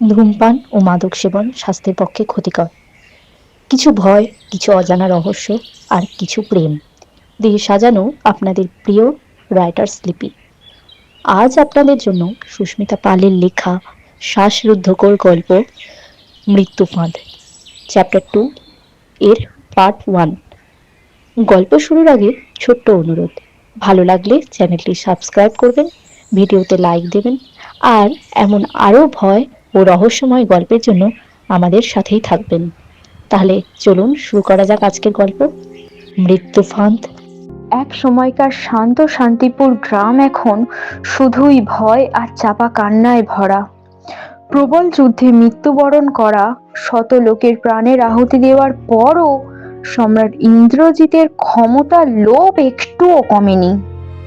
ধূমপান ও মাদক সেবন স্বাস্থ্যের পক্ষে ক্ষতিকর। কিছু ভয়, কিছু অজানা রহস্য, আর কিছু প্রেম দিয়ে সাজানো আপনাদের প্রিয় রাইটার্স লিপি। আজ আপনাদের জন্য সুস্মিতা পালের লেখা শ্বাসরুদ্ধকর গল্প মৃত্যু ফাঁদ, চ্যাপ্টার 2 এর পার্ট 1। গল্প শুরুর আগে ছোট্ট অনুরোধ, ভালো লাগলে চ্যানেলটি সাবস্ক্রাইব করবেন, ভিডিওতে লাইক দেবেন, আর এমন আরও ভয় ও রহস্যময় গল্পের জন্য আমাদের সাথেই থাকবেন। তাহলে চলুন শুরু করা যাক আজকের গল্প মৃত্যু ফাঁদ। এক সময়কার শান্ত শান্তিপুর গ্রাম এখন শুধুই ভয় আর চাপা কান্নায় ভরা। প্রবল যুদ্ধে মৃত্যুবরণ করা, শত লোকের প্রাণের আহুতি দেওয়ার পরও সম্রাট ইন্দ্রজিতের ক্ষমতার লোভ একটুও কমেনি।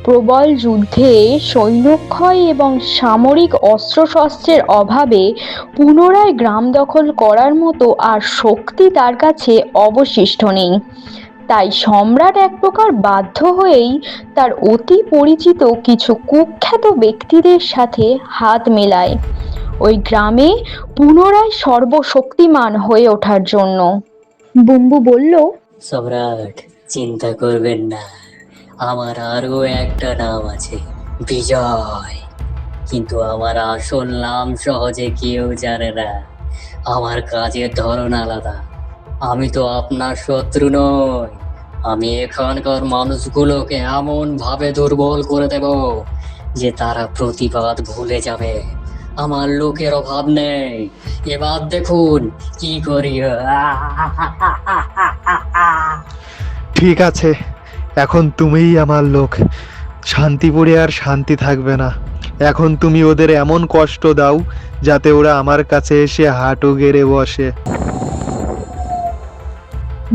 প্রবল যুদ্ধে সৈন্যক্ষয় এবং সামরিক অস্ত্রশস্ত্রের অভাবে পুনরায় গ্রাম দখল করার মতো আর শক্তি তার কাছে অবশিষ্ট নেই। তাই সম্রাট এক প্রকার বাধ্য হয়েই তার অতি পরিচিত কিছু কুখ্যাত ব্যক্তিদের সাথে হাত মেলায় ওই গ্রামে পুনরায় সর্বশক্তিমান হয়ে ওঠার জন্য। বুম্বু বলল, সম্রাট, চিন্তা করবেন না, আমার আরো একটা নাম আছে, বিজয়। কিন্তু আমার আসল নাম সহজে কেউ জানে না। আমার কাজের ধরন আলাদা। আমি তো আপনার শত্রু নই। আমি এখানকার মানুষগুলোকে এমন ভাবে দুর্বল করে দেব যে তারা প্রতিবাদ ভুলে যাবে। আমার লোকের অভাব নেই। এবার দেখুন কি করি। ঠিক আছে, এখন তুমিই আমার লোক। শান্তিপুরে আর শান্তি থাকবে না। এখন তুমি ওদের এমন কষ্ট দাও যাতে ওরা আমার কাছে এসে হাঁটু গেড়ে বসে।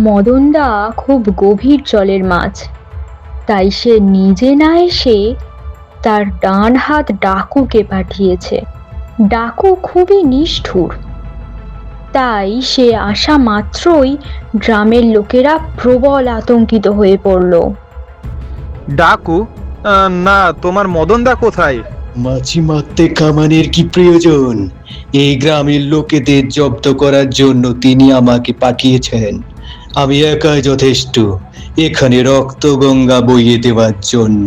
মদনদা খুব গভীর জলের মাছ, তাই সে নিজে না এসে তার ডান হাত ডাকুকে পাঠিয়েছে। ডাকু খুবই নিষ্ঠুর, তাই সে আসা মাত্রই গ্রামের লোকেরা প্রবল আতঙ্কিত হয়ে পড়ল। ডাকু? না, তোমার মদনদা কোথায়? মাছি মারতে কামানের কি প্রয়োজন? এই গ্রামের লোকেদের জব্দ করার জন্য তিনি আমাকে পাঠিয়েছেন। আমি একাই যথেষ্ট এখানে রক্ত গঙ্গা বইয়ে দেওয়ার জন্য।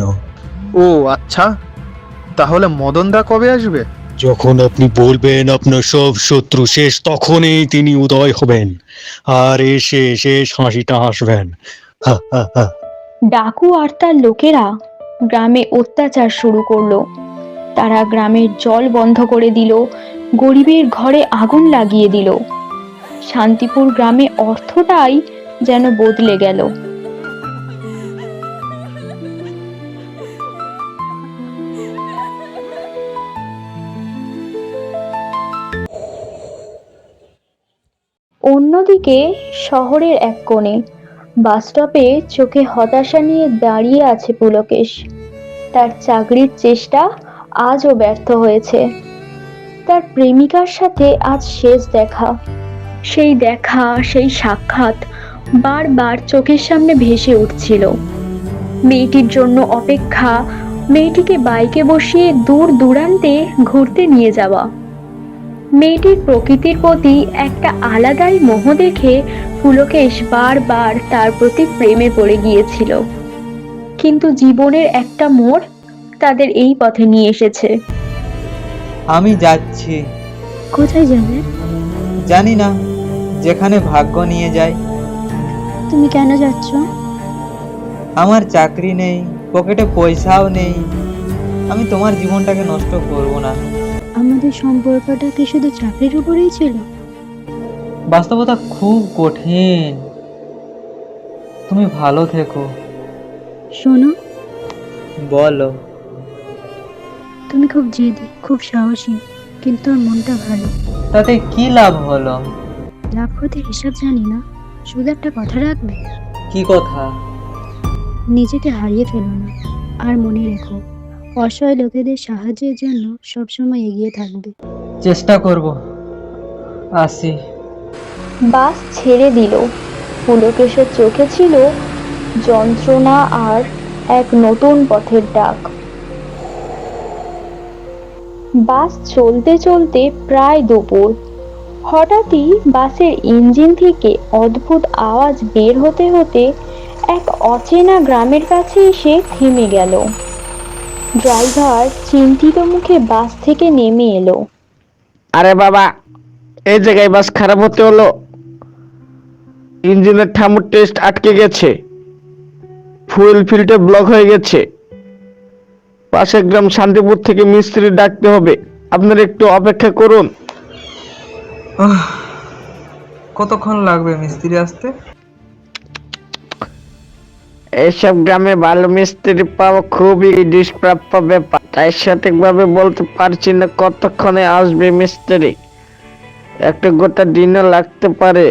ও আচ্ছা, তাহলে মদনদা কবে আসবে? যখন আপনি বলবেন আপনার সব শত্রু শেষ, তখনই তিনি উদয় হবেন আর এসে শেষ হাসিটা হাসবেন। হা হা হা। ডাকু আর তার লোকেরা গ্রামে অত্যাচার শুরু করলো। তারা গ্রামের জল বন্ধ করে দিল, গরিবের ঘরে আগুন লাগিয়ে দিল। শান্তিপুর গ্রামে অর্থটাই যেন বদলে গেল। অন্যদিকে শহরের এক কোণে বাসস্টপে চোখে হতাশা নিয়ে দাঁড়িয়ে আছে পুলকেশ। তার চাকরির চেষ্টা আজও ব্যর্থ হয়েছে। তার প্রেমিকার সাথে আজ শেষ দেখা। সেই সাক্ষাৎ বারবার চোখের সামনে ভেসে উঠছিল। মেয়েটির জন্য অপেক্ষা, মেয়েটিকে বাইকে বসিয়ে দূর দূরান্তে ঘুরতে নিয়ে যাওয়া। মেয়েটির প্রকৃতির প্রতি একটা আলাদাই মোহ দেখে পুলকেশ বারবার তার প্রতি প্রেমে পড়ে গিয়েছিল। কিন্তু জীবনের একটা মোড় তাদের এই পথে নিয়ে এসেছে। আমি যাচ্ছি। কোথায় যাবে? জানি না, যেখানে ভাগ্য নিয়ে যায়। তুমি কেন যাচ্ছ? আমার চাকরি নেই, পকেটে পয়সাও নেই। আমি তোমার জীবনটাকে নষ্ট করব না। আমাদের সম্পর্কটা কি শুধু চাকরির উপরেই ছিল? বাস্তবতা খুব কঠিন। তুমি ভালো থেকো। শোনো, বলো। তুমি খুব জেদি, খুব সাহসী, কিন্তু তোর মনটা ভালো। তাতে কি লাভ হলো? লাভ ক্ষতির হিসাব জানি না, শুধু একটা কথা রাখবে। কি কথা? নিজেকে হারিয়ে ফেলো না, আর মনে রেখো, অসহায় লোকেদের সাহায্যের জন্য সবসময় এগিয়ে থাকবে। চেষ্টা করব। আসি। বাস ছেড়ে দিল। পুলকেশের চোখে ছিল যন্ত্রণা আর এক নতুন পথের ডাক। বাস চলতে চলতে প্রায় দুপুর। হঠাৎই বাসের ইঞ্জিন থেকে অদ্ভুত আওয়াজ বের হতে হতে এক অচেনা গ্রামের কাছে এসে থেমে গেল। ড্রাইভার চিন্তিত মুখে বাস থেকে নেমে এলো। আরে বাবা, এই জায়গায় বাস খারাপ হতে হলো। ইঞ্জিনের থার্মো টেস্ট আটকে গেছে, ফুয়েল ফিল্টার ব্লক হয়ে গেছে। পাশের গ্রাম শান্তিপুর থেকে মিস্ত্রি ডাকতে হবে, আপনারা একটু অপেক্ষা করুন। কতক্ষণ লাগবে মিস্ত্রি আসতে? এইসব গ্রামে ভালো মিস্ত্রি পাওয়া খুবই দুষ্প্রাপ্য ব্যাপার, তাই সঠিকভাবে বলতে পারছি না কতক্ষণে আসবে মিস্ত্রি। একটা গোটা দিনও লাগতে পারে।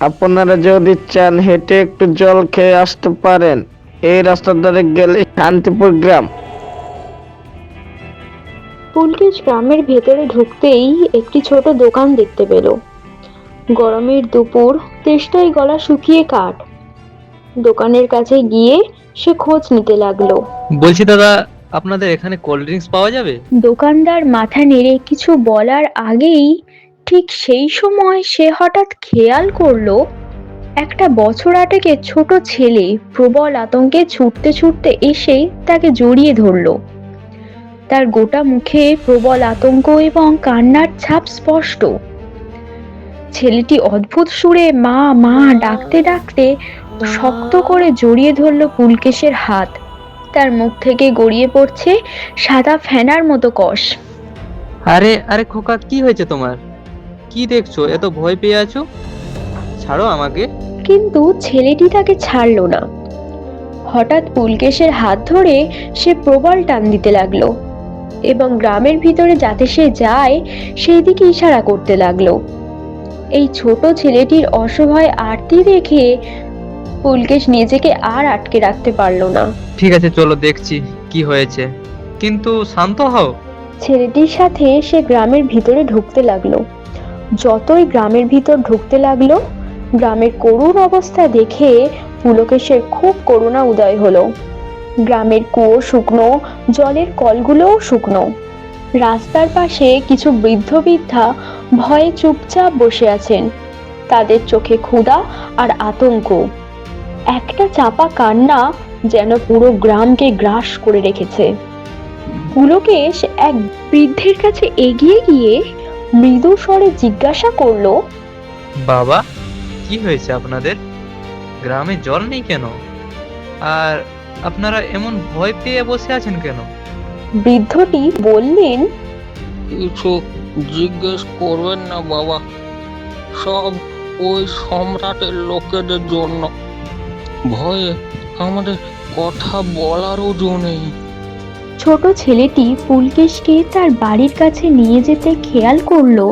আপনারা যদি চান হেঁটে একটু জল খেয়ে আসতে পারেন। এই রাস্তার ধারে গেলে শান্তিপুর গ্রাম। পুলকেশ গ্রামের ভেতরে ঢুকতেই একটি ছোট দোকান দেখতে পেল। গরমের দুপুর, তেষ্টায় গলা শুকিয়ে কাঠ। দোকানের কাছে গিয়ে সে খোঁজ নিতে লাগলো। বলছি দাদা, আপনাদের এখানে কোল্ড ড্রিঙ্কস পাওয়া যাবে? দোকানদার মাথা নেড়ে কিছু বলার আগেই ঠিক সেই সময় সে হঠাৎ খেয়াল করলো একটা বছর আটেকে ছোট ছেলে প্রবল আতঙ্কে ছুটতে ছুটতে এসে তাকে জড়িয়ে ধরলো। তার গোটা মুখে প্রবল আতঙ্ক এবং কান্নার ছাপ স্পষ্ট। ছেলেটি অদ্ভুত সুরে মা মা ডাকতে ডাকতে শক্ত করে জড়িয়ে ধরল পুলকেশের হাত। তার মুখ থেকে গড়িয়ে পড়ছে সাদা ফেনার মতো কষ। আরে আরে খোকা, কি হয়েছে তোমার? কি দেখছো? এত ভয় পেয়ে আছো? ছাড়ো আমাকে। কিন্তু ছেলেটি তাকে ছাড়লো না। হঠাৎ পুলকেশের হাত ধরে সে প্রবল টান দিতে লাগলো এবং গ্রামের ভিতরে যাতে সে যায় সেই দিকে ইশারা করতে লাগলো। এই ছোট ছেলেটির অসহায় আরতি দেখে পুলকেশ নিজেকে আর আটকে রাখতে পারলো না। ঠিক আছে, চলো দেখছি কি হয়েছে, কিন্তু শান্ত হও। ছেলেটির সাথে সে গ্রামের ভিতরে ঢুকতে লাগলো। যতই গ্রামের ভিতর ঢুকতে লাগলো, গ্রামের করুণ অবস্থা দেখে পুলকেশের খুব করুণা উদয় হলো। গ্রামের কুয়ো শুকনো, জলের কলগুলোও শুকনো। রাস্তার পাশে কিছু বৃদ্ধ বৃদ্ধা ভয়ে চুপচাপ বসে আছেন। তাদের চোখে ক্ষুধা আর আতঙ্ক। একটা চাপা কান্না যেন পুরো গ্রামকে গ্রাস করে রেখেছে। পুলকেশ এক বৃদ্ধের কাছে এগিয়ে গিয়ে মৃদু স্বরে জিজ্ঞাসা করলো, বাবা, কি হয়েছে আপনাদের? গ্রামে জল নেই কেন? আর আপনারা এমন ভয় পেয়ে বসে আছেন কেন? বৃদ্ধটি বললেন, কিছু জিজ্ঞেস করবেন না বাবা, সব ওই সম্রাটের লোকেদের জন্য। ভয়ে আমাদের কথা বলারও জো নেই। ছোট ছেলেটি পুলকেশকে তার বাড়ির কাছে নিয়ে যেতে খেয়াল করলো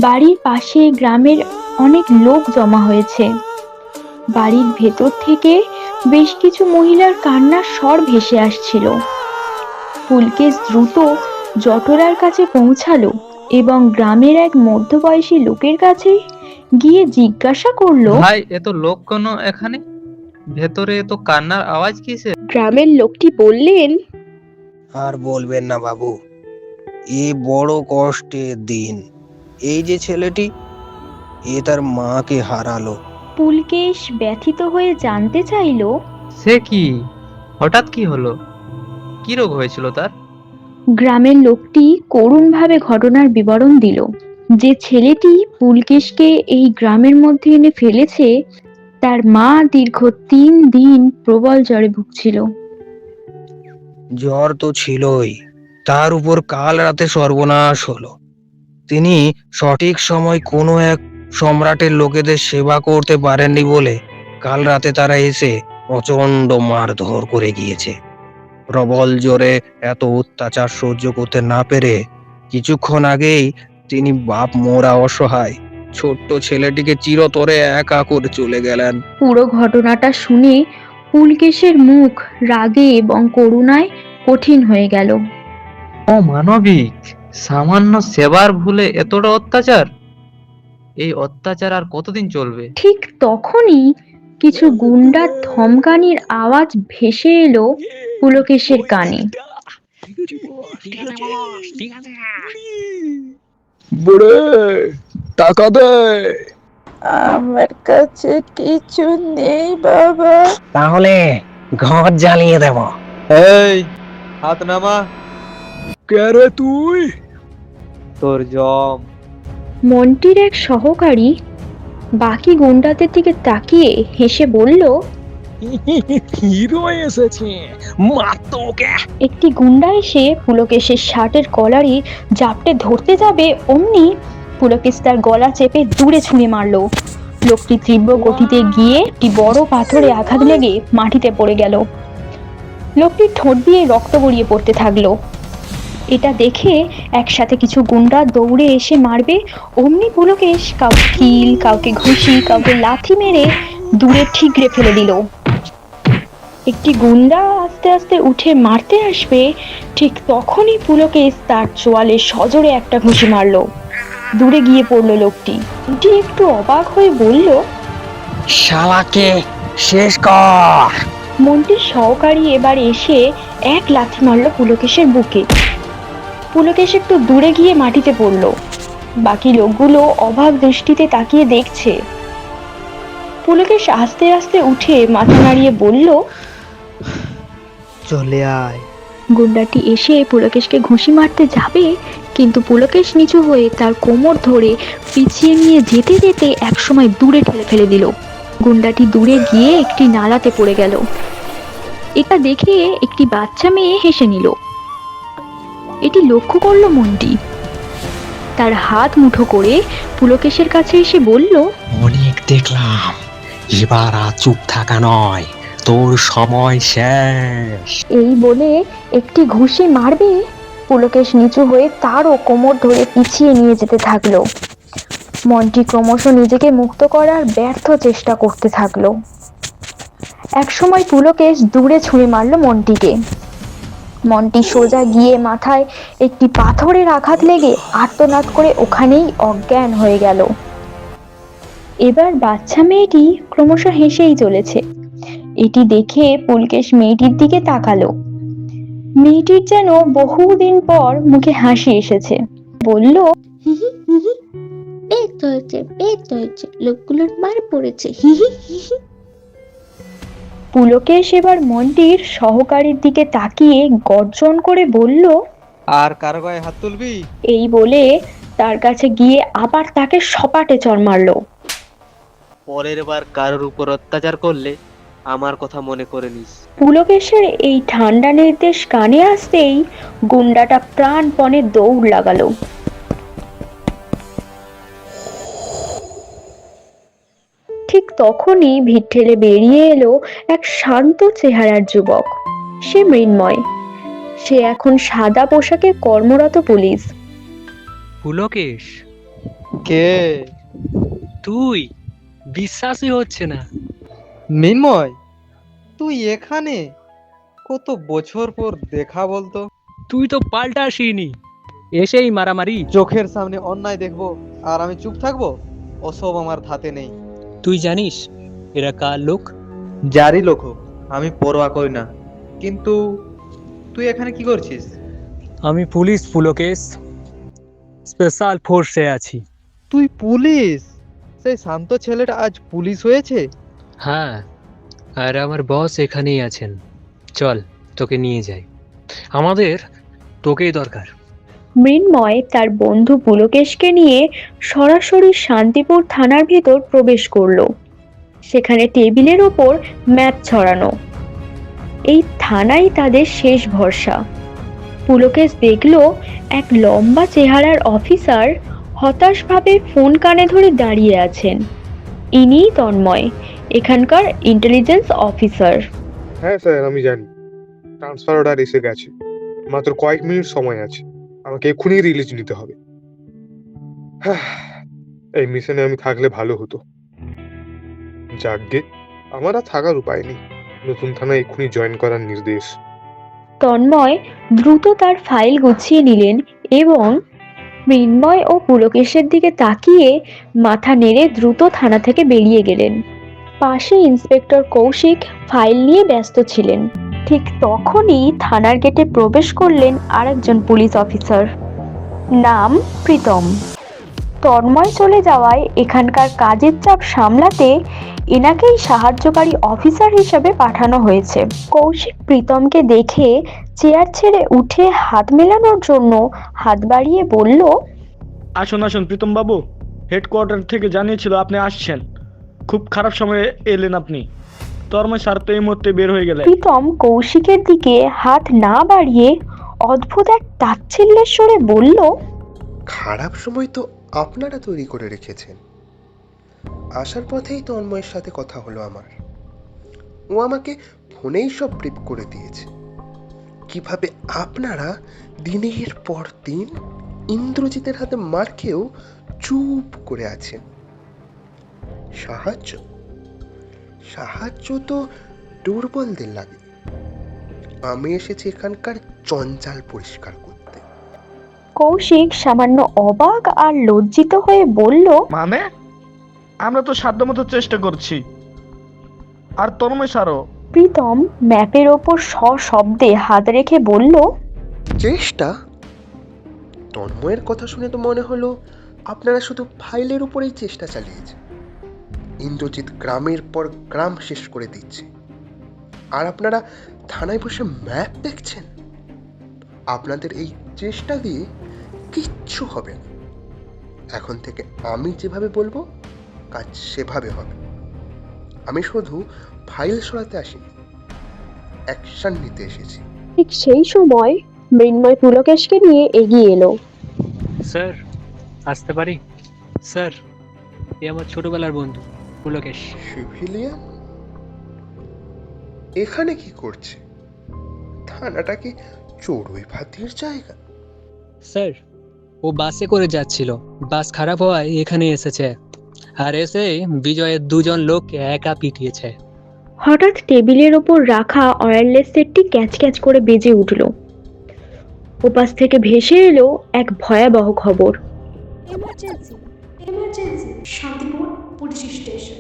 বাড়ির পাশে গ্রামের অনেক লোক জমা হয়েছে। বাড়ির ভেতর থেকে বেশ কিছু মহিলার কান্নার স্বর ভেসে আসছিল। পুলকেশ দ্রুত জটলার কাছে পৌঁছালো এবং গ্রামের এক মধ্যবয়সী লোকের কাছে গিয়ে জিজ্ঞাসা করলো, ভাই, এত লোক কেন এখানে? ভেতরে এত কান্নার আওয়াজ কিসের? গ্রামের লোকটি বললেন, আর বলবেন না বাবু, এ বড় কষ্টের দিন। এই যে ছেলেটি, এ তার মাকে হারালো। পুলকেশ ব্যথিত হয়ে জানতে চাইলো, সে কি? হঠাৎ কি হলো? কি রোগ হয়েছিল তার? গ্রামের লোকটি করুণভাবে ঘটনার বিবরণ দিল। যে ছেলেটি পুলকেশকে এই গ্রামের মধ্যে এনে ফেলেছে, তার মা দীর্ঘ 3 দিন প্রবল জ্বরে ভুগছিল। জ্বর তো ছিলই, তার উপর কাল রাতে সর্বনাশ হলো। তিনি সঠিক সময় কোনো এক সম্রাটের লোকেদের সেবা করতে পারেননি বলে কাল রাতে তারা এসে প্রচন্ড মারধর করে গিয়েছে। প্রবল জ্বরে এত অত্যাচার সহ্য করতে না পেরে কিছুক্ষণ আগেই তিনি বাপ মোরা অসহায় ছোট্ট ছেলেটিকে চিরতরে একা করে চলে গেলেন। পুরো ঘটনাটা শুনে পুলকেশের মুখ রাগে এবং করুণায় কঠিন হয়ে গেল। অমানবিক! সামান্য সেবার ভুলে এতটা অত্যাচার! এই অত্যাচার আর কতদিন চলবে? ঠিক তখনই কিছু গুন্ডার ধমকানির আওয়াজ ভেসে এলো পুলকেশের কানে। বুড়ে টাকা দে। আমার কাছে কিছু নেই বাবা। তাহলে ঘর জ্বালিয়ে দেব। এই হাত নামা। কে রে তুই? তোর জম। মন্টির এক সহকারী বাকি গুন্ডাদের দিকে তাকিয়ে হেসে বলল, হিরো এসেছে, মার তো ওকে। একটি গুন্ডা এসে পুলকেশের শার্টের কলারই জাপটে ধরতে যাবে, অমনি পুলকেশ তার গলা চেপে দূরে ছুঁড়ে মারলো। লোকটি তীব্র গতিতে গিয়ে একটি বড় পাথরে আঘাত লেগে মাটিতে পড়ে গেল। লোকটির ঠোঁট দিয়ে রক্ত গড়িয়ে পড়তে থাকলো। এটা দেখে একসাথে কিছু গুন্ডা দৌড়ে এসে মারবে, অমনি পুলকেশ কাউকে কিল, কাউকে ঘুষি, কাউকে লাথি মেরে দূরে ঠিকরে ফেলে দিল। একটি গুন্ডা আস্তে আস্তে উঠে মারতে আসবে, ঠিক তখনই পুলকেশ তার চোয়ালে সজোরে একটা ঘুষি মারলো। দূরে গিয়ে পড়লো লোকটি। লোকটি একটু অবাক হয়ে বলল, শালাকে শেষ কর। মন্টির সহকারী এবার এসে এক লাথি মারলো পুলকেশের বুকে। পুলকেশ একটু দূরে গিয়ে মাটিতে পড়লো। বাকি লোকগুলো অবাক দৃষ্টিতে তাকিয়ে দেখছে। পুলকেশ আস্তে আস্তে উঠে মাথা নাড়িয়ে বলল, চলে আয়। গুন্ডাটি এসে পুলকেশকে ঘুষি মারতে যাবে, কিন্তু পুলকেশ নিচু হয়ে তার কোমর ধরে পিছিয়ে নিয়ে যেতে যেতে একসময় দূরে ঠেলে ফেলে দিল। গুন্ডাটি দূরে গিয়ে একটি নালাতে পড়ে গেল। এটা দেখে একটি বাচ্চা মেয়ে হেসে নিল। এটি লক্ষ্য করলো মন্টি। তার হাত মুঠো করে পুলকেশের কাছে এসে বলল, অনেক দেখলাম, এবার আর চুপ থাকা নয়, তোর সময় শেষ। এই বলে একটি ঘুষি মারবে, পুলকেশ নিচু হয়ে তারও কোমর ধরে পিছিয়ে নিয়ে যেতে থাকলো। মন্টি ক্রমশ নিজেকে মুক্ত করার ব্যর্থ চেষ্টা করতে থাকলো। একসময় পুলকেশ দূরে ছুঁড়ে মারলো মন্টিকে। মন্টি সোজা গিয়ে মাথায় একটি পাথরের আঘাত লেগে আর্তনাদ করে ওখানেই অজ্ঞান হয়ে গেল। এবার বাচ্চা মেয়েটি ক্রমশ হেসেই চলেছে। এটি দেখে পুলকেশ মেয়েটির দিকে তাকালো। মেয়েটির যেন বহুদিন পর মুখে হাসি এসেছে। বলল, পেট হয়েছে, লোকগুলোর মার পড়েছে। পুলকেশ এবার মন্টির সহকারীর দিকে তাকিয়ে গর্জন করে বলল, আর কারো গায়ে হাত তুলবি? এই বলে তার কাছে গিয়ে আবার তাকে সপাটে চড় মারলো। পরের বার কারোর উপর অত্যাচার করলে আমার কথা মনে করে নিস। পুলকেশের এই ঠান্ডা নির্দেশ কানে আসতেই গুন্ডাটা প্রাণপণে দৌড় লাগালো। ঠিক তখনই ভিড় ঠেলে বেরিয়ে এলো এক শান্ত চেহারার যুবক। সে মৃন্ময়। সে এখন সাদা পোশাকে কর্মরত পুলিশ। পুলকেশ, কে? তুই? বিশ্বাসই হচ্ছে না। মিন্ময়, তুই এখানে? কত বছর পর দেখা বলতো। তুই তো পাল্টাসিনি, এসেই মারামারি। চোখের সামনে অন্যায় দেখবো আর আমি চুপ থাকবো? ওসব আমার ধাতে নেই। তুই জানিস এরা কার লোক? যারই লোক হোক, আমি পরোয়া করি না। কিন্তু তুই এখানে কি করছিস? আমি পুলিশ পুলকেশ, স্পেশাল ফোর্সে আছি। তুই পুলিশ? সেই শান্ত ছেলেটা আজ পুলিশ হয়েছে? হ্যাঁ, আর আমার বস এখানেই আছেন। চল তোকে নিয়ে যাই, আমাদের তোকেই দরকার। মৃন্ময় তার বন্ধু পুলকেশকে নিয়ে সরাসরি শান্তিপুর থানার ভেতর প্রবেশ করলো। সেখানে টেবিলের ওপর ম্যাপ ছড়ানো। এই থানাই তাদের শেষ ভরসা। পুলকেশ দেখলো এক লম্বা চেহারার অফিসার হতাশভাবে ফোন কানে ধরে দাঁড়িয়ে আছেন। ইনিই তন্ময়, এখানকার ইন্টেলিজেন্স অফিসার। হ্যাঁ স্যার, আমি জানি। ট্রান্সফার অর্ডার এসে গেছে, মাত্র কয়েক মিনিট সময় আছে। আমাকে এক্ষুনি রিলিজ নিতে হবে। এই মিশনে আমি থাকলে ভালো হতো। যাকগে, আমার আর থাকার উপায় নেই। নতুন থানায় এক্ষুনি জয়েন করার নির্দেশ। তন্ময় দ্রুত তার ফাইল গুছিয়ে নিলেন এবং মৃন্ময় ও পুলকেশের দিকে তাকিয়ে মাথা নেড়ে দ্রুত থানা থেকে বেরিয়ে গেলেন। পাশে ইন্সপেক্টর কৌশিক ফাইল নিয়ে ব্যস্ত ছিলেন। ঠিক তখনই থানার গেটে প্রবেশ করলেন আরেকজন পুলিশ অফিসার, নাম প্রীতম। তন্ময় চলে যাওয়ায় এখানকার কাজের চাপ সামলাতে এনাকেই সাহায্যকারী অফিসার হিসেবে পাঠানো হয়েছে। কৌশিক প্রীতমকে দেখে চেয়ার ছেড়ে উঠে হাত মেলানোর জন্য হাত বাড়িয়ে বলল, আসুন আসুন প্রীতম বাবু, হেডকোয়ার্টার থেকে জানিয়েছিল আপনি আসছেন। খুব খারাপ সময়ে এলেন আপনি। তন্ময় স্যার তো এই মুহূর্তে বের হয়ে গেলেন। প্রীতম কৌশিকের দিকে হাত না বাড়িয়ে অদ্ভুত এক তাচ্ছিল্যের স্বরে বলল, খারাপ সময় তো আপনারা তৈরি করে রেখেছেন। আসার পথেই তন্ময়ের সাথে কথা হলো আমার। ও আমাকে ফোনেই সব ব্রিফ করে দিয়েছে কিভাবে আপনারা দিনের পর দিন ইন্দ্রজিতের হাতে মার খেয়েও চুপ করে আছেন। সাহায্য সাহায্য তো দুর্বলদের লাগে। আমি এসেছি এখানকার জঞ্জাল পরিষ্কার করতে। কৌশিক সামান্য অবাক আর লজ্জিত হয়ে বলল, মানে আমরা তো সাধ্যমতো চেষ্টা করছি, আর তন্ময় স্যারও। প্রীতম ম্যাপের ওপর সশব্দে হাত রেখে বলল, চেষ্টা? তন্ময়ের কথা শুনে তো মনে হলো আপনারা শুধু ফাইলের উপরেই চেষ্টা চালিয়েছে। ইন্দ্রজিৎ গ্রামের পর গ্রাম শেষ করে দিচ্ছে, আর আপনারা থানায় বসে ম্যাপ দেখছেন। আপনাদের এই চেষ্টা দিয়ে কিচ্ছু হবে না। এখন থেকে আমি যেভাবে বলবো কাজ সেভাবে হবে। আমি শুধু ফাইল সরাতে আসিনি, অ্যাকশন নিতে এসেছি। ঠিক সেই সময় মৃন্ময় পুলকেশকে নিয়ে এগিয়ে এলো। স্যার, আসতে পারি? স্যার, এ আমার ছোটবেলার বন্ধু পুলকেশ। সিভিলিয়ান এখানে কি করছে? থানাটা কি চড়ুই ভাতির জায়গা? স্যার, ও বাসে করে যাচ্ছিল, বাস খারাপ হওয়ায় এখানে এসেছে, আর এসে বিজয়ের দুজন লোক একা পিটিয়েছে। হঠাৎ টেবিলের ওপর রাখা ওয়্যারলেস সেটটি ক্যাচ ক্যাচ করে বেজে উঠল। ওপাশ থেকে ভেসে এলো এক ভয়াবহ খবর। Emergency emergency Shantipur police station.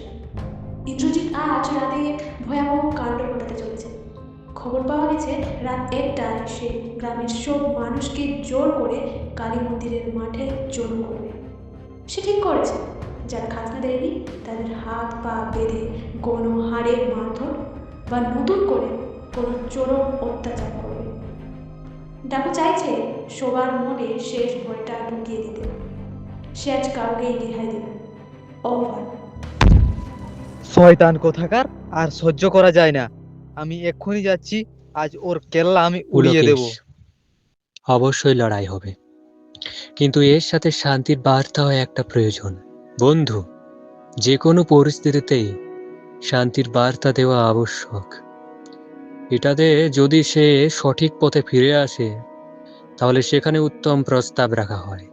Indrajit আজ রাতে এক ভয়াবহ কাণ্ড ঘটাতে চলেছে। খবর পাওয়া গেছে রাত 1টায় সে গ্রামের সব মানুষকে জোর করে কালী মন্দিরের মাঠে জড়ো করবে। সে ঠিক করেছে যারা খাজনা দেয়নি তাদের হাত পা বেঁধে গণহারে মারধর বা নতুন করে কোনো চরম অত্যাচার করবে। ডাকু চাইছে সবার মনে শেষ ভয়টা ঢুকিয়ে দিতে। সে আজ কাউকেই রেহাই দেবে। ওভার। শয়তান কোথাকার, আর সহ্য করা যায় না। আমি এক্ষুনি যাচ্ছি, আজ ওর কেল্লা আমি উড়িয়ে দেব। পুলকেশ, অবশ্যই লড়াই হবে, কিন্তু এর সাথে শান্তির বার্তাও একটা প্রয়োজন। বন্ধু, যে কোনো পরিস্থিতিতেই শান্তির বার্তা দেওয়া আবশ্যক। এটাতে যদি সে সঠিক পথে ফিরে আসে তাহলে সেখানে উত্তম প্রস্তাব রাখা হয়।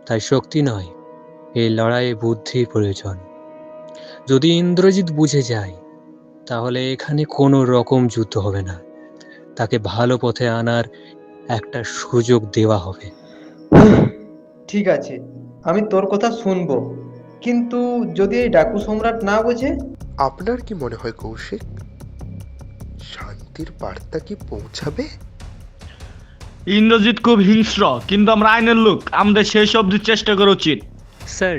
তাই শক্তি নয়, এই লড়াইয়ে বুদ্ধির প্রয়োজন। যদি ইন্দ্রজিৎ বুঝে যায় তাহলে এখানে কোনো রকম যুদ্ধ হবে না, তাকে ভালো পথে আনার একটা সুযোগ দেওয়া হবে। ঠিক আছে, আমি তোর কথা শুনবো, কিন্তু যদি এই ডাকু সম্রাট না বোঝে? আপনার কি মনে হয় কৌশিক, শান্তির বার্তা কি পৌঁছাবে? ইন্দ্রজিৎ খুব হিংস্র, কিন্তু আমরা আইনের লোক, আমাদের শেষ অবধি চেষ্টা করা উচিত। স্যার,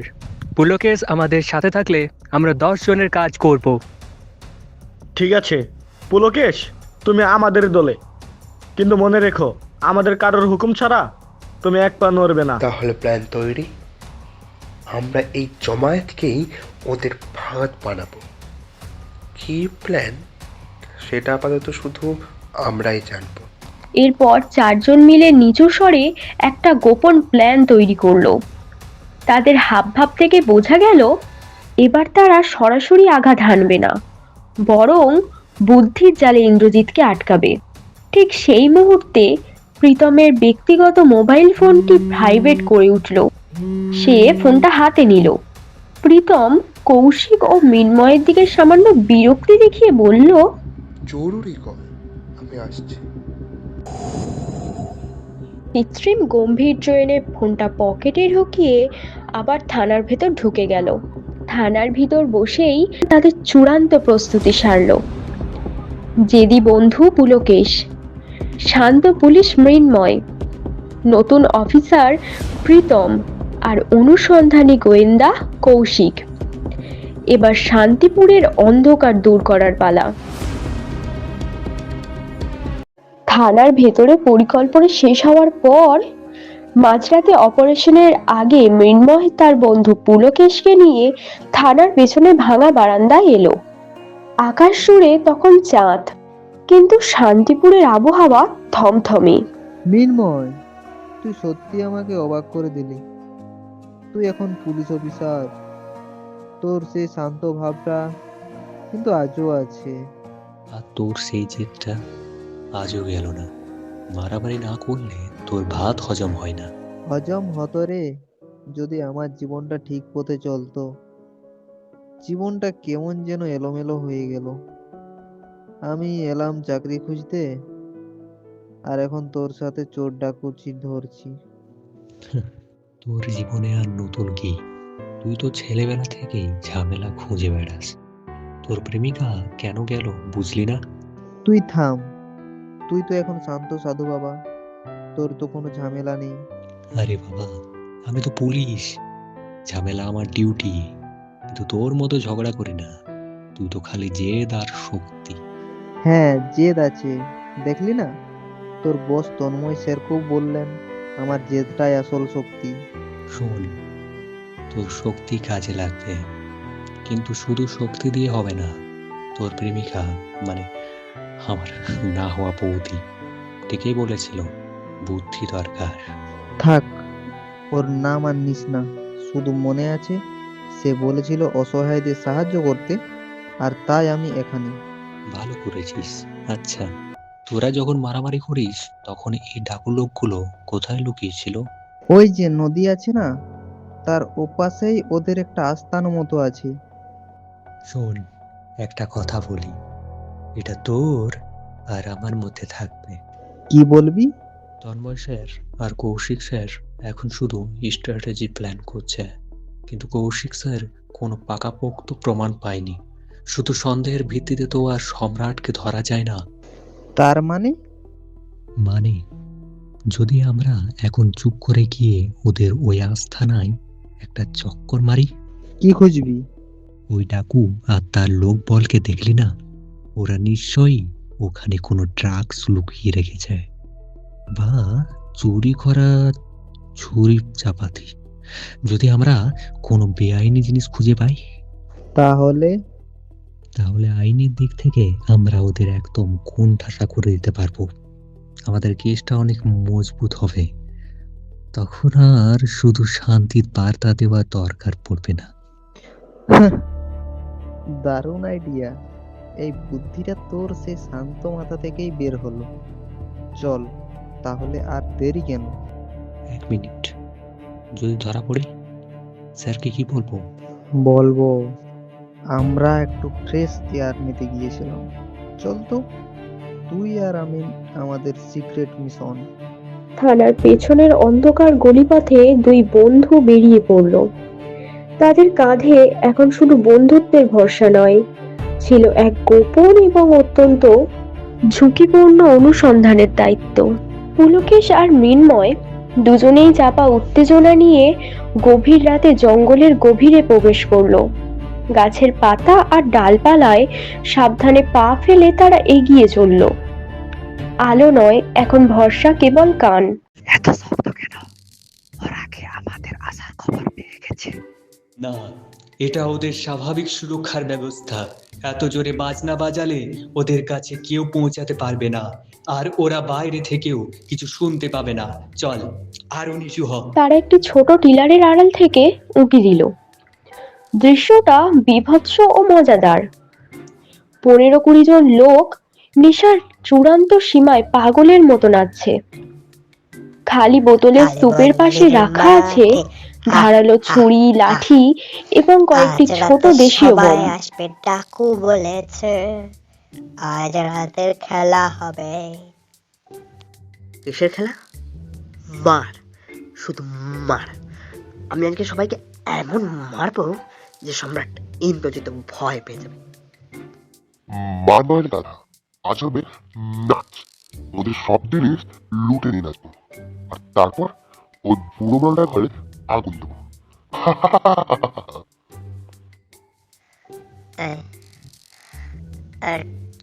পুলকেশ আমাদের সাথে থাকলে আমরা 10 জনের কাজ করব। ঠিক আছে পুলকেশ, তুমি আমাদের দলে, কিন্তু মনে রেখো আমাদের কারোর হুকুম ছাড়া তুমি এক পা নড়বে না। তাহলে প্ল্যান তৈরি। আমরা এই জমায়েতকেই ওদের ভাত বানাবো। কি প্ল্যান সেটা আপাতত শুধু আমরাই জানবো। এরপর 4 জন মিলে নিচু স্বরে একটা গোপন প্ল্যান তৈরি করলো। তাদের হাবভাব থেকে বোঝা গেল এবার তারা সরাসরি আঘাত হানবে না, বরং বুদ্ধির জালে ইন্দ্রজিৎকে আটকাবে। ঠিক সেই মুহূর্তে প্রীতমের ব্যক্তিগত মোবাইল ফোনটি ভাইব্রেট করে উঠল। সে ফোনটা হাতে নিল। প্রীতম কৌশিক ও মৃন্ময়ের দিকে সামান্য বিরক্তি দেখিয়ে বলল, জরুরি কল, আমি আসছি। কৃত্রিম গম্ভীর ট্রেনে ফোনটা পকেটে ঢুকিয়ে আবার থানার ভেতর ঢুকে গেল। থানার ভিতর বসেই তাদের চূড়ান্ত প্রস্তুতি সারল। জেদি বন্ধু পুলকেশ, শান্ত পুলিশ মৃন্ময়, নতুন অফিসার প্রীতম আর অনুসন্ধানী গোয়েন্দা কৌশিক। এবার শান্তিপুরের অন্ধকার দূর করার পালা। থানার ভেতরে পরিকল্পনা শেষ হওয়ার পর মাঝরাতে অপারেশনের আগে মৃন্ময় তার বন্ধু পুলকেশকে নিয়ে থানার পেছনে ভাঙা বারান্দায় এলো। আকাশ জুড়ে তখন চাঁদ, কিন্তু শান্তিপুরের আবহাওয়া থমথমে। মৃন্ময়, তুই সত্যি আমাকে অবাক করে দিলি। তুই এখন পুলিশ অফিসার, তোর সেই শান্ত ভাবটা কিন্তু আজও আছে। আর তোর সেই জেদটা আজও গেল না। মারামারি না করলে তোর ভাত হজম হয় না। হজম হতো রে, যদি আমার জীবনটা ঠিক পথে চলতো। জীবনটা কেমন যেন এলোমেলো হয়ে গেল। আমি এলাম চাকরি খুঁজতে, আর এখন তোর সাথে চোর ডাকুচি ধরছি। তোর জীবনে আর নতুন কি? তুই তো ছেলেবেলা থেকেই ঝামেলা খুঁজে বেড়াস। তোর প্রেমিকা কেন গেল বুঝলি না? তুই থাম, তুই তো এখন শান্ত সাধু বাবা, তোর তো কোনো ঝামেলা নেই। আরে বাবা, আমি তো পুলিশ, ঝামেলা আমার ডিউটি। কিন্তু তোর মতো ঝগড়া করি না। তুই তো খালি জেদ আর শক্তি। হ্যাঁ, জেদ আছে, দেখলি না? তোর বস তন্ময় স্যার খুব বললেন আমার জেদটাই আসল শক্তি। শোন, তোর শক্তি কাজে লাগবে, কিন্তু শুধু শক্তি দিয়ে হবে না। তোর প্রেমিকা মানে আমার না হওয়া বৌদি ঠিকই বলেছিল, বুদ্ধি দরকার। থাক, ওর নাম আর নিস না। শুধু মনে আছে সে বলেছিল অসহায়দের সাহায্য করতে, আর তাই আমি এখানে। ভালো করেছিস। আচ্ছা, তোরা যখন মারামারি করিস তখন এই ডাকু লোকগুলো কোথায় লুকিয়েছিল? ওই যে নদী আছে না, তার ওপাশেই ওদের একটা আস্তানো মতো আছে। শোন, একটা কথা বলি, এটা তোর আর আমার মধ্যে থাকবে। কি বলবি? তন্ময় স্যার আর কৌশিক স্যার এখন শুধু স্ট্র্যাটেজি প্ল্যান করছে, কিন্তু কৌশিক স্যার কোনো পাকাপোক্ত প্রমাণ পায়নি। শুধু সন্দেহের ভিত্তিতে তো আর সম্রাটকে ধরা যায় না। তার মানে? মানে যদি আমরা এখন চুপ করে গিয়ে ওদের ওই আস্থানায় একটা চক্কর মারি। কি খুঁজবি? ওই ডাকু আর তার লোক বলকে দেখলি না? ওরা নিশ্চয়ই ওখানে কোনো ড্রাগস লুকিয়ে রেখেছে, বা চুরি করা ছুরি চাপাতি। যদি আমরা কোনো বেআইনি জিনিস খুঁজে পাই, তাহলে আইনের দিক থেকে আমরা ওদের একদম কোণঠাসা করে দিতে পারবো। আমাদের কেসটা অনেক মজবুত হবে। তখন আর শুধু শান্তির বার্তা দেওয়ার দরকার পড়বে না। দারুণ আইডিয়া। এই বুদ্ধিটা তোর সেই শান্ত মাথা থেকেই বের হলো। চল তাহলে, আর দেরি কেন? এক মিনিট, যদি ধরা পড়ি স্যারকে কি বলবো? বলবো আমরা একটু ফ্রেশ এয়ার নিতে গিয়েছিলাম। চল তো, তুই আর আমি আমাদের সিক্রেট মিশন। থানার পেছনের অন্ধকার গলিপথে দুই বন্ধু বেরিয়ে পড়ল। তাদের কাঁধে এখন শুধু বন্ধুত্বের ভরসা নয়, ছিল এক গোপন এবং অত্যন্ত ঝুঁকিপূর্ণ অনুসন্ধানের দায়িত্ব। পুলকেশ আর মৃন্ময় দুজনেই চাপা উত্তেজনা নিয়ে গভীর রাতে জঙ্গলের গভীরে প্রবেশ করলো। গাছের পাতা আর ডালপালায় সাবধানে পা ফেলে তারা এগিয়ে চলল। আলো নয়, এখন ভরসা কেবল কান। এত শব্দ কেন? ওরা কি আমাদের আসার খবর পেয়ে গেছে? না, এটা ওদের স্বাভাবিক সুরক্ষার ব্যবস্থা। এত জোরে বাজনা বাজালে ওদের কাছে কেউ পৌঁছাতে পারবে না, আর ওরা বাইরে থেকেও কিছু শুনতে পাবে না। চল, আরো নিচু হ। তারা একটি ছোট টিলারের আড়াল থেকে উঁকি দিল। দৃশ্যটা বীভৎস ও মজাদার। 15-20 জন লোক নেশার চূড়ান্ত সীমায় পাগলের মতো নাচছে। খালি বোতলের স্তূপের পাশে রাখা আছে ধারালো ছুরি, লাঠি এবং কয়েকটি ছোট দেশীয় বোম। আসবে, ডাকু বলেছে আজ রাতের খেলা হবে। কিসের খেলা? মার, শুধু মার। আমি আজকে সবাইকে এমন মারবো যে সম্রাট ইন্দ্রজিৎ ভয় পেয়ে যাবে। মারবেন দাদা, আজ হবে নাচ। ওদের সব জিনিস লুটে নিয়ে নাচবো, আর তারপর ওই বুড়ো মালটার ঘরে আগুন দেবো।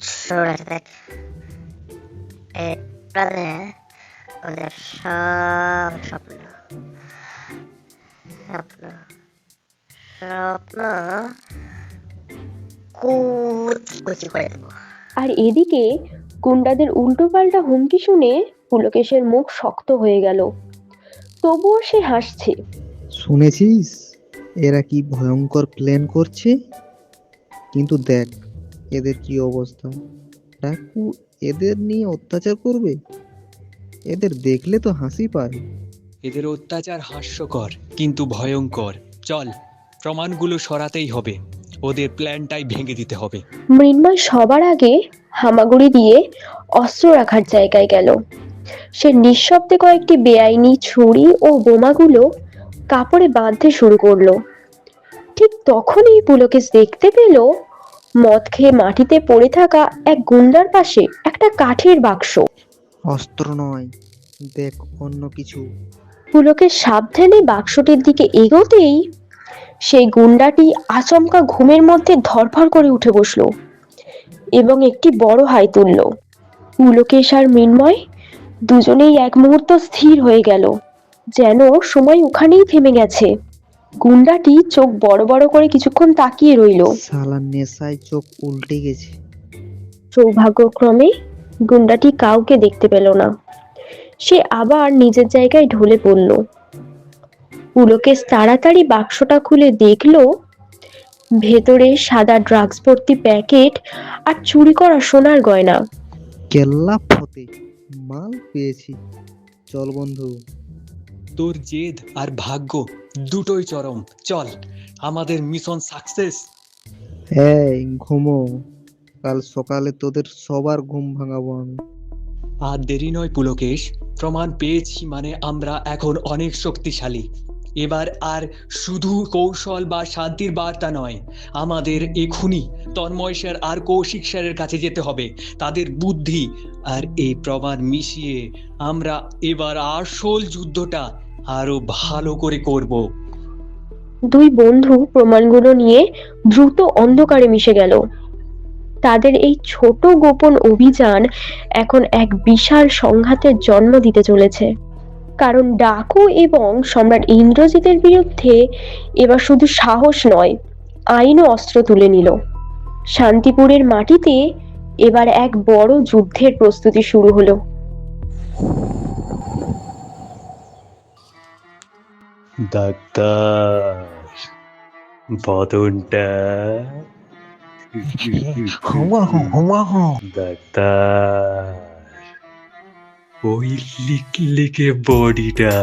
ছোড়া দেখ, এটাতে ওদের সব স্বপ্ন স্বপ্ন স্বপ্ন কুচি কুচি করে দেবো। আর এদিকে গুন্ডাদের উল্টোপাল্টা হুমকি শুনে পুলকেশের মুখ শক্ত হয়ে গেল, তবুও সে হাসছে। শুনেছিস এরা কি ভয়ঙ্কর প্ল্যান করছে? কিন্তু দেখ এদের কি অবস্থা। ডাকু এদের নিয়ে অত্যাচার করবে? এদের দেখলে তো হাসি পায়। এদের অত্যাচার হাস্যকর কিন্তু ভয়ঙ্কর। চল, প্রমাণগুলো সরাতেই হবে, ওদের প্ল্যানটাই ভেঙে দিতে হবে। মৃন্ময় সবার আগে হামাগুড়ি দিয়ে অস্ত্র রাখার জায়গায় গেল। সে নিঃশব্দে কয়েকটি বেআইনি ছুরি ও বোমাগুলো কাপড়ে বাঁধতে শুরু করলো। ঠিক তখনই পুলকেশ দেখতে পেল মদ খেয়ে মাটিতে পড়ে থাকা এক গুন্ডার পাশে একটা কাঠের বাক্স। অস্ত্র নয়, দেখ অন্য কিছু। পুলকেশ সাবধানে বাক্সটির দিকে এগোতেই সেই গুন্ডাটি আচমকা ঘুমের মধ্যে ধরফর করে উঠে বসলো এবং একটি বড় হাই তুলল। পুলকেশ আর মৃন্ময় দুজনেই এক মুহূর্ত স্থির হয়ে গেল, যেন সময় ওখানেই থেমে গেছে। গুন্ডাটি চোখ বড় বড় করে কিছুক্ষণ তাকিয়ে রইল। শালা নেশায় চোখ উল্টে গেছে। সৌভাগ্যক্রমে গুন্ডাটি কাউকে দেখতে পেল না। সে আবার নিজের জায়গায় ঢলে পড়ল। পুলকেশ তাড়াতাড়ি বাক্সটা খুলে দেখলো ভেতরে সাদা ড্রাগস ভর্তি প্যাকেট আর চুরি করা সোনার গয়না। কেল্লা ফতে, মাল পেয়েছি। চল বন্ধু। তোর জেদ আর ভাগ্য দুটোই চরম। চল, আমাদের মিশন সাকসেস। এই ঘুমো, কাল সকালে তোদের সবার ঘুম ভাঙাবো আমি। আর দেরি নয় পুলকেশ, প্রমাণ পেয়েছি মানে আমরা এখন অনেক শক্তিশালী। এবার আর শুধু কৌশল বা শান্তির বার্তা নয়, আমাদের এখনই তন্ময় স্যার আর কৌশিক স্যারের কাছে যেতে হবে। তাদের বুদ্ধি আর এই প্রমাণ মিশিয়ে আমরা এবার আসল যুদ্ধটা আরো ভালো করে করব। দুই বন্ধু প্রমাণগুলো নিয়ে দ্রুত অন্ধকারে মিশে গেল। তাদের এই ছোট গোপন অভিযান এখন এক বিশাল সংঘাতের জন্ম দিতে চলেছে। কারণ ডাকু এবং সম্রাট ইন্দ্রজিতের বিরুদ্ধে এবার শুধু সাহস নয়, আইন ও অস্ত্র তুলে নিল। শান্তিপুরের মাটিতে এবার এক বড় যুদ্ধের প্রস্তুতি শুরু হলো। ডাক্তার, বদনটা ডাক্তার, ওই লিকলিকে বডিটা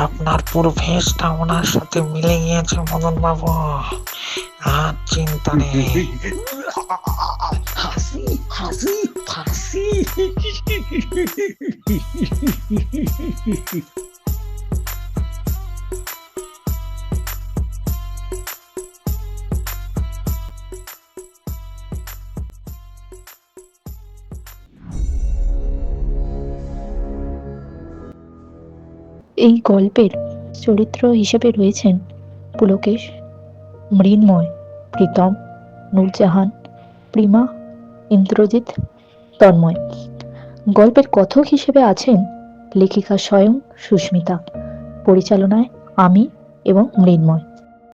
আপনার পুরো ফেসটা ওনার সাথে মিলে গিয়েছে মদন বাবু। আর চিন্তা নেই। হাসি হাসি হাসি। এই গল্পের চরিত্র হিসেবে রয়েছেন পুলকেশ, মৃন্ময়, প্রীতম, নূরজাহান, প্রিমা, ইন্দ্রজিৎ, তন্ময়। গল্পের কথক হিসেবে আছেন লেখিকা স্বয়ং সুস্মিতা। পরিচালনায় আমি এবং মৃন্ময়।